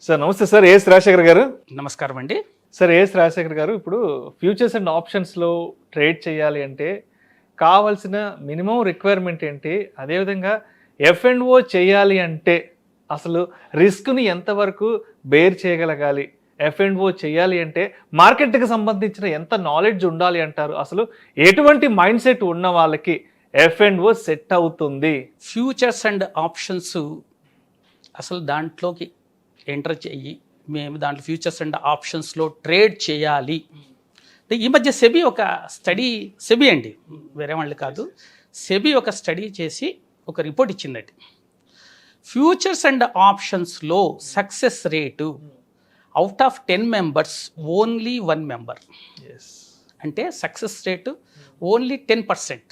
Sir నమస్తే sir as Rajasekhar గారు. నమస్కారం అండి. సార్ ఏఎస్ రాజశేఖర్ గారు, ఇప్పుడు ఫ్యూచర్స్ అండ్ ఆప్షన్స్లో ట్రేడ్ చేయాలి అంటే కావాల్సిన మినిమం రిక్వైర్మెంట్ ఏంటి? అదేవిధంగా ఎఫ్&ఓ చేయాలి అంటే అసలు రిస్క్ని ఎంతవరకు బేర్ చేయగలగాలి? ఎఫ్&ఓ చేయాలి అంటే మార్కెట్కి సంబంధించిన ఎంత నాలెడ్జ్ ఉండాలి అంటారు? అసలు ఎటువంటి మైండ్ సెట్ ఉన్న వాళ్ళకి ఎఫ్&ఓ సెట్ అవుతుంది? ఫ్యూచర్స్ అండ్ ఆప్షన్స్ అసలు దాంట్లోకి ఎంటర్ చెయ్యి, మేము దాంట్లో ఫ్యూచర్స్ అండ్ ఆప్షన్స్లో ట్రేడ్ చేయాలి. ఈ మధ్య సెబీ ఒక స్టడీ, సెబీ అండి వేరే వాళ్ళు కాదు, సెబీ ఒక స్టడీ చేసి ఒక రిపోర్ట్ ఇచ్చిందండి. ఫ్యూచర్స్ అండ్ ఆప్షన్స్లో success rate out of 10 members only 1 member. అంటే success rate only 10%.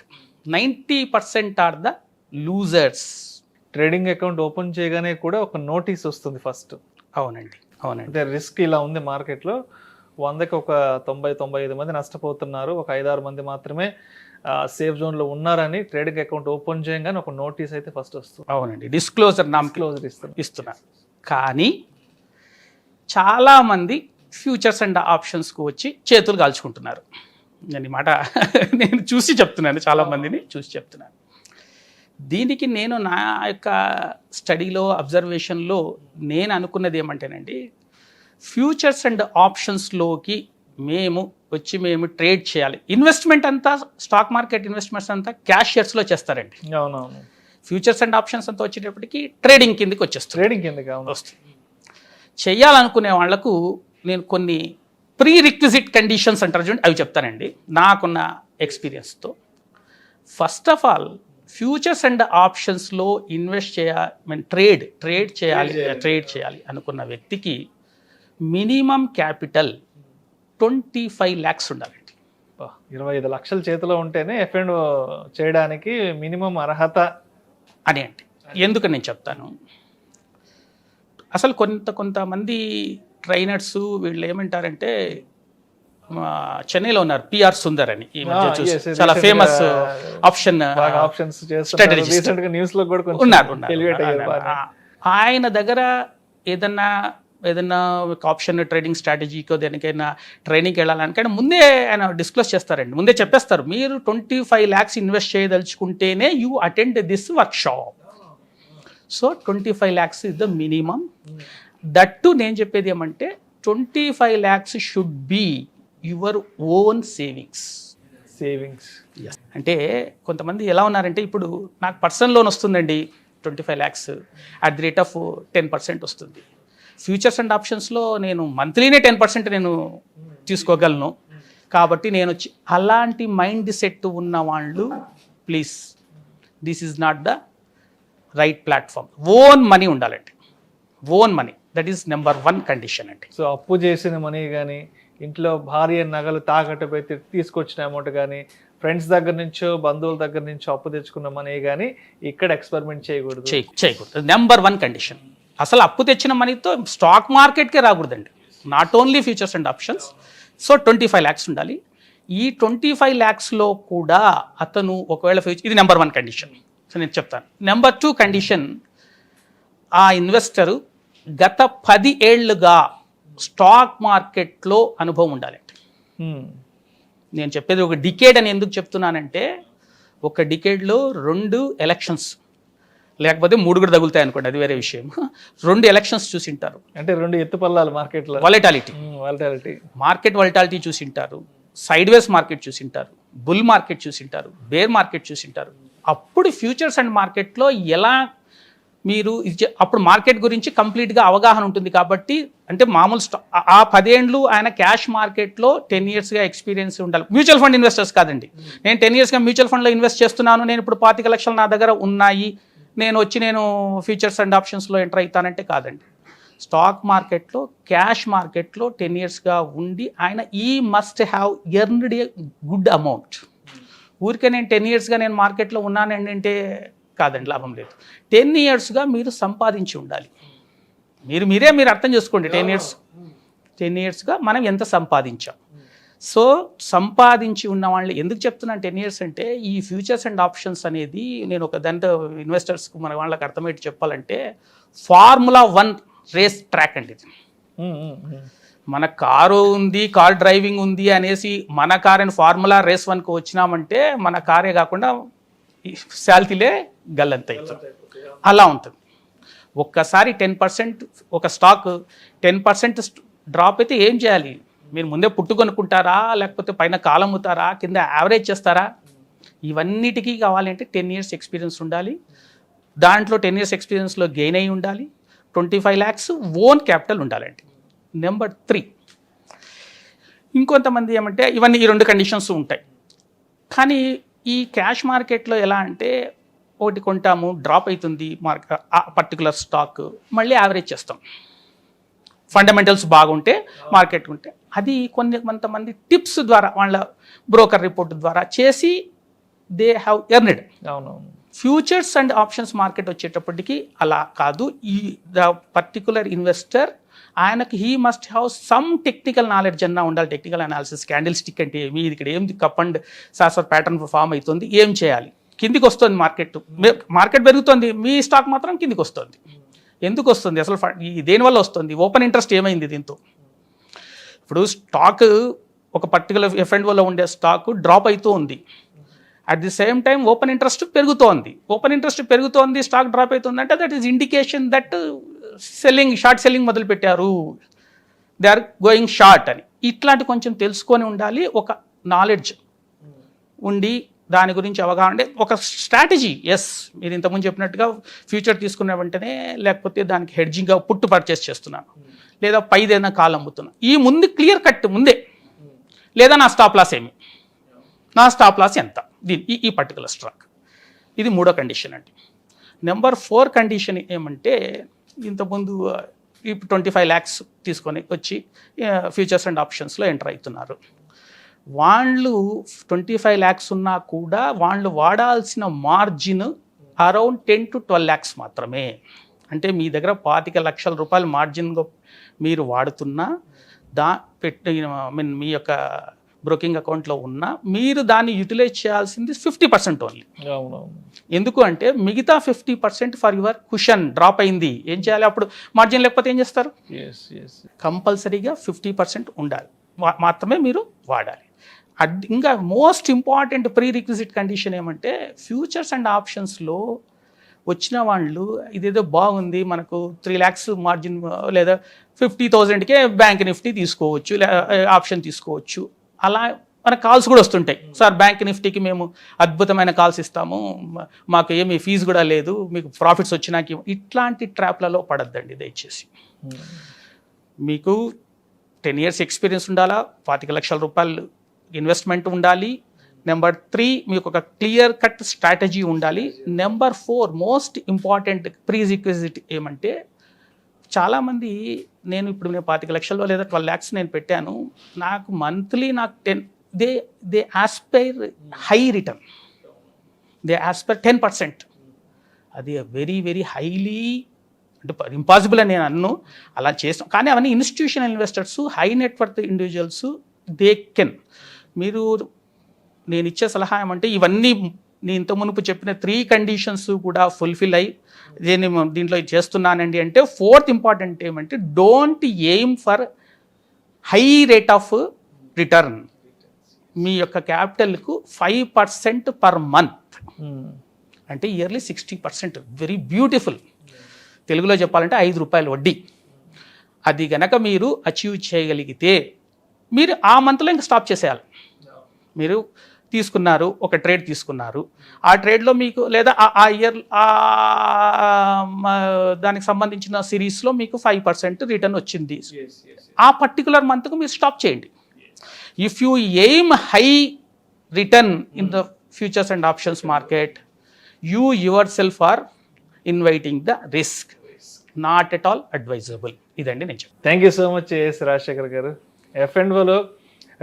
90% are the losers. Trading account open చేయగానే కూడా ఒక నోటీస్ వస్తుంది ఫస్ట్. అవునండి, అవునండి. అంటే రిస్క్ ఇలా ఉంది మార్కెట్లో, 100కి ఒక 90-95 మంది నష్టపోతున్నారు, ఒక 5-6 మంది మాత్రమే సేఫ్ జోన్లో ఉన్నారని ట్రేడింగ్ అకౌంట్ ఓపెన్ చేయగానే ఒక నోటీస్ అయితే ఫస్ట్ వస్తుంది. అవునండి, డిస్క్లోజర్ ఇస్తున్నారు. కానీ చాలామంది ఫ్యూచర్స్ అండ్ ఆప్షన్స్కు వచ్చి చేతులు కాల్చుకుంటున్నారు. నేను ఈ మాట నేను చూసి చెప్తున్నాను, చాలామందిని చూసి చెప్తున్నాను. దీనికి నేను నా యొక్క స్టడీలో, అబ్జర్వేషన్లో నేను అనుకున్నది ఏమంటేనండి, ఫ్యూచర్స్ అండ్ ఆప్షన్స్లోకి మేము ట్రేడ్ చేయాలి. ఇన్వెస్ట్మెంట్ అంతా, స్టాక్ మార్కెట్ ఇన్వెస్ట్మెంట్స్ అంతా క్యాష్ షేర్స్లో చేస్తారండి. అవునవును. ఫ్యూచర్స్ అండ్ ఆప్షన్స్ అంతా వచ్చేటప్పటికి ట్రేడింగ్ కిందకి వచ్చేస్తుంది. ట్రేడింగ్ కిందకి వస్తుంది. చేయాలనుకునే వాళ్లకు నేను కొన్ని ప్రీ రిక్విజిట్ కండిషన్స్ అంటారు చూడండి, అవి చెప్తానండి నాకున్న ఎక్స్పీరియన్స్తో. First of all, futures and ఆప్షన్స్లో ఇన్వెస్ట్ ట్రేడ్ చేయాలి అనుకున్న వ్యక్తికి మినిమం క్యాపిటల్ 25 lakhs ఉండాలండి. 25 లక్షల చేతిలో ఉంటేనే ఎఫ్&ఓ చేయడానికి మినిమం అర్హత అని అంటే ఎందుకు నేను చెప్తాను. అసలు కొంతమంది ట్రైనర్స్ వీళ్ళు ఏమంటారంటే, చెన్నైలో ఉన్నారు పిఆర్ సుందర్ అని, ఈ మధ్య చూసి చాలా ఫేమస్ ఆప్షన్స్ ఉన్నారు. ఆయన దగ్గర ఏదన్నా ఆప్షన్ ట్రేడింగ్ స్ట్రాటజీకో దేనికైనా ట్రైనింగ్కి వెళ్ళాలనికైనా ముందే ఆయన డిస్క్లోజ్ చేస్తారండి, ముందే చెప్పేస్తారు, మీరు 25 lakhs ఇన్వెస్ట్ చేయదలుచుకుంటేనే you attend this workshop. So 25 lakhs is the minimum. That నేను చెప్పేది ఏమంటే 25 lakhs should be your own savings. అంటే కొంతమంది ఎలా ఉన్నారంటే, ఇప్పుడు నాకు పర్సనల్ లోన్ వస్తుందండి 25 lakhs at the rate of 10% వస్తుంది. ఫ్యూచర్స్ అండ్ ఆప్షన్స్లో నేను మంత్లీనే 10% నేను తీసుకోగలను. కాబట్టి నేను అలాంటి మైండ్ సెట్ ఉన్న వాళ్ళు, please this is not the right platform. Own money ఉండాలండి, own money. That is number 1 condition అండి. సో అప్పు చేసిన మనీ కానీ, ఇంట్లో భార్య నగలు తాకట్టు పెట్టి తీసుకొచ్చిన అమౌంట్ కానీ, ఫ్రెండ్స్ దగ్గర నుంచో బంధువుల దగ్గర నుంచో అప్పు తెచ్చుకున్న మనీ కానీ ఇక్కడ ఎక్స్పెరిమెంట్ చేయకూడదు. Number 1 condition. అసలు అప్పు తెచ్చిన మనీతో స్టాక్ మార్కెట్కే రాకూడదండి, not only futures and options. So 25 lakhs ఉండాలి. ఈ 25 lakhsలో కూడా అతను ఒకవేళ ఇది నెంబర్ 1 కండిషన్. సో నేను చెప్తాను. నెంబర్ 2 కండిషన్, ఆ ఇన్వెస్టరు గత 10 ఏళ్లుగా స్టాక్ మార్కెట్లో అనుభవం ఉండాలండి. నేను చెప్పేది ఒక డికేడ్ అని ఎందుకు చెప్తున్నానంటే, ఒక డికేడ్లో 2 ఎలక్షన్స్, లేకపోతే 3 కూడా తగులుతాయి అనుకోండి, అది వేరే విషయం. 2 ఎలక్షన్స్ చూసింటారు. అంటే 2 ఎత్తుపల్లాలు మార్కెట్లో. మార్కెట్ వాలటాలిటీ చూసింటారు, సైడ్ వేస్ మార్కెట్ చూసింటారు, బుల్ మార్కెట్ చూసింటారు, బేర్ మార్కెట్ చూసింటారు. అప్పుడు ఫ్యూచర్స్ అండ్ మార్కెట్లో ఎలా మీరు అప్పుడు మార్కెట్ గురించి కంప్లీట్గా అవగాహన ఉంటుంది. కాబట్టి అంటే మామూలు ఆ 10 ఏళ్ళు ఆయన క్యాష్ మార్కెట్లో 10 yearsగా ఎక్స్పీరియన్స్ ఉండాలి. మ్యూచువల్ ఫండ్ ఇన్వెస్టర్స్ కాదండి, నేను 10 yearsగా మ్యూచువల్ ఫండ్లో ఇన్వెస్ట్ చేస్తున్నాను, నేను ఇప్పుడు 25 లక్షలు నా దగ్గర ఉన్నాయి, నేను ఫ్యూచర్స్ అండ్ ఆప్షన్స్లో ఎంటర్ అవుతానంటే కాదండి. స్టాక్ మార్కెట్లో, క్యాష్ మార్కెట్లో 10 yearsగా ఉండి ఆయన must have earned a good amount. ఊరికే నేను 10 yearsగా నేను మార్కెట్లో ఉన్నానండి అంటే కాదండి, లాభం లేదు. 10 yearsగా మీరు సంపాదించి ఉండాలి. మీరు అర్థం చేసుకోండి, 10 yearsగా మనం ఎంత సంపాదించాం. సో సంపాదించి ఉన్న వాళ్ళు ఎందుకు చెప్తున్నాను 10 years అంటే, ఈ ఫ్యూచర్స్ అండ్ ఆప్షన్స్ అనేది నేను ఒక దాంట్లో ఇన్వెస్టర్స్కి మన వాళ్ళకి అర్థమయ్యేది చెప్పాలంటే, ఫార్ములా 1 రేస్ ట్రాక్ అండి ఇది. మన కారు ఉంది, కార్ డ్రైవింగ్ ఉంది అనేసి మన కార్ అని ఫార్ములా రేస్ 1కి వచ్చినామంటే మన కారే కాకుండా శాల్తీలే గల్లంత అవుతుంది. అలా ఉంటుంది. ఒక్కసారి 10% ఒక స్టాక్ 10% డ్రాప్ అయితే ఏం చేయాలి? మీరు ముందే పుట్టు కొనుక్కుంటారా, లేకపోతే పైన కాలమ్ముతారా, కింద యావరేజ్ చేస్తారా? ఇవన్నిటికీ కావాలంటే 10 years ఎక్స్పీరియన్స్ ఉండాలి. దాంట్లో 10 years ఎక్స్పీరియన్స్లో గెయిన్ అయి ఉండాలి. 25 lakhs ఓన్ క్యాపిటల్ ఉండాలండి. నెంబర్ 3, ఇంకొంతమంది ఏమంటే ఇవన్నీ ఈ 2 కండిషన్స్ ఉంటాయి. కానీ ఈ క్యాష్ మార్కెట్లో ఎలా అంటే ఒకటి కొంటాము, డ్రాప్ అవుతుంది ఆ పర్టికులర్ స్టాక్, మళ్ళీ యావరేజ్ చేస్తాం. ఫండమెంటల్స్ బాగుంటే మార్కెట్ ఉంటే అది కొంతమంది టిప్స్ ద్వారా వాళ్ళ బ్రోకర్ రిపోర్ట్ ద్వారా చేసి దే హ్యావ్ ఎర్నెడ్. అవునవును. ఫ్యూచర్స్ అండ్ ఆప్షన్స్ మార్కెట్ వచ్చేటప్పటికి అలా కాదు. ఈ ద పర్టికులర్ ఇన్వెస్టర్ ఆయనకి he must have some technical knowledge అన్నా ఉండాలి. టెక్నికల్ అనాలిసిస్, క్యాండిల్ స్టిక్ అంటే ఏమి, ఇక్కడ ఏం cup and saucer pattern form అవుతుంది, ఏం చేయాలి, కిందికి వస్తుంది మార్కెట్ పెరుగుతుంది, మీ స్టాక్ మాత్రం కిందికి వస్తుంది. ఎందుకు వస్తుంది అసలు, దేనివల్ల వస్తుంది, ఓపెన్ ఇంట్రెస్ట్ ఏమైంది దీంతో? ఇప్పుడు స్టాక్ ఒక పర్టికులర్ F&Oలో ఉండే స్టాక్ డ్రాప్ అవుతూ ఉంది, at the same time open interest పెరుగుతోంది. ఓపెన్ ఇంట్రెస్ట్ పెరుగుతోంది, స్టాక్ డ్రాప్ అవుతుంది అంటే that is indication that short selling మొదలుపెట్టారు, దే ఆర్ గోయింగ్ షార్ట్ అని. ఇట్లాంటి కొంచెం తెలుసుకొని ఉండాలి. ఒక నాలెడ్జ్ ఉండి దాని గురించి అవగాహన అంటే ఒక స్ట్రాటజీ. ఎస్, మీరు ఇంతకుముందు చెప్పినట్టుగా ఫ్యూచర్ తీసుకున్న వెంటనే లేకపోతే దానికి హెడ్జింగ్గా పుట్టు పర్చేస్ చేస్తున్నాను, లేదా పైదైనా కాల్ అమ్ముతున్నాను, ఈ ముందు క్లియర్ కట్ ముందే, లేదా నా స్టాప్ లాస్ ఏమి, నా స్టాప్ లాస్ ఎంత ఈ పర్టికులర్ స్టాక్. ఇది 3వ కండిషన్ అండి. నెంబర్ 4 కండిషన్ ఏమంటే ఇంతకుముందు ఇప్పుడు 25 lakhs తీసుకొని వచ్చి ఫ్యూచర్స్ అండ్ ఆప్షన్స్లో ఎంటర్ అవుతున్నారు. వాళ్ళు 25 lakhs ఉన్నా కూడా వాళ్ళు వాడాల్సిన మార్జిన్ అరౌండ్ 10 to 12 lakhs మాత్రమే. అంటే మీ దగ్గర 25 లక్షల రూపాయలు మార్జిన్గా మీరు వాడుతున్నా మీ యొక్క బ్రోకింగ్ అకౌంట్లో ఉన్నా మీరు దాన్ని యూటిలైజ్ చేయాల్సింది 50% ఓన్లీ. ఎందుకు అంటే మిగతా 50% ఫర్ యువర్ కుషన్ డ్రాప్ అయింది, ఏం చేయాలి? అప్పుడు మార్జిన్ లేకపోతే ఏం చేస్తారు? కంపల్సరీగా 50% ఉండాలి, మాత్రమే మీరు వాడాలి. ఇంకా most important pre requisite condition ఏమంటే ఫ్యూచర్స్ అండ్ ఆప్షన్స్లో వచ్చిన వాళ్ళు ఇదేదో బాగుంది, మనకు 3 lakhs మార్జిన్ లేదా 50,000కే బ్యాంక్ నిఫ్టీ తీసుకోవచ్చు, ఆప్షన్ తీసుకోవచ్చు. అలా మన కాల్స్ కూడా వస్తుంటాయి, సార్ బ్యాంక్ నిఫ్టీకి మేము అద్భుతమైన కాల్స్ ఇస్తాము, మాకు ఏమీ ఫీజు కూడా లేదు, మీకు ప్రాఫిట్స్ వచ్చినాక. ఇట్లాంటి ట్రాప్లలో పడద్దండి దయచేసి. మీకు 10 years ఎక్స్పీరియన్స్ ఉండాలా, 25 లక్షల రూపాయలు ఇన్వెస్ట్మెంట్ ఉండాలి. నెంబర్ 3 మీకు ఒక క్లియర్ కట్ స్ట్రాటజీ ఉండాలి. Number 4 most important pre requisite ఏమంటే చాలామంది నేను 25 లక్షల్లో లేదా 12 lakhs నేను పెట్టాను, నాకు మంత్లీ నాకు 10 they Aspire high return, they Aspire 10%. అది వెరీ వెరీ హైలీ అంటే ఇంపాసిబుల్ అని నేను అన్ను, అలా చేస్తాం. కానీ అవన్నీ institutional investors, high net worth individuals, they can. మీరు నేను ఇచ్చే సలహా ఏమంటే ఇవన్నీ నేను ఇంత మునుపు చెప్పిన 3 కండిషన్స్ కూడా ఫుల్ఫిల్ అయ్యి దీంట్లో చేస్తున్నానండి అంటే 4th ఇంపార్టెంట్ ఏమంటే don't aim for high rate of return. మీ యొక్క క్యాపిటల్కు 5% పర్ మంత్ అంటే ఇయర్లీ 60%. Very beautiful. తెలుగులో చెప్పాలంటే 5 రూపాయల వడ్డీ. అది గనక మీరు అచీవ్ చేయగలిగితే మీరు ఆ మంత్లో ఇంకా స్టాప్ చేసేయాలి. మీరు తీసుకున్నారు, ఒక ట్రేడ్ తీసుకున్నారు, ఆ ట్రేడ్లో మీకు లేదా ఆ ఇయర్ దానికి సంబంధించిన సిరీస్లో మీకు 5% రిటర్న్ వచ్చింది, ఆ పర్టికులర్ మంత్కు మీరు స్టాప్ చేయండి. If you aim high return in the futures and options market, you yourself are inviting the risk, not at all advisable. ఇదండి నేను చెప్పాను. Thank you so much S Rajasekhar garu. F&Oలో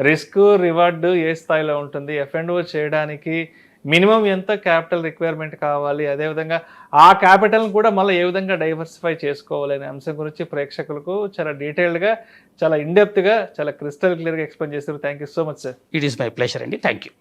రిస్క్ రివార్డు ఏ స్థాయిలో ఉంటుంది, F&O చేయడానికి minimum ఎంత capital requirement కావాలి, అదేవిధంగా ఆ క్యాపిటల్ని కూడా మళ్ళీ ఏ విధంగా డైవర్సిఫై చేసుకోవాలి అనే అంశం గురించి ప్రేక్షకులకు చాలా డీటెయిల్డ్గా, చాలా ఇన్డెప్త్గా, చాలా క్రిస్టల్ క్లియర్గా ఎక్స్ప్లెయిన్ చేశారు. Thank you so much sir. It is my pleasure అండి. Thank you.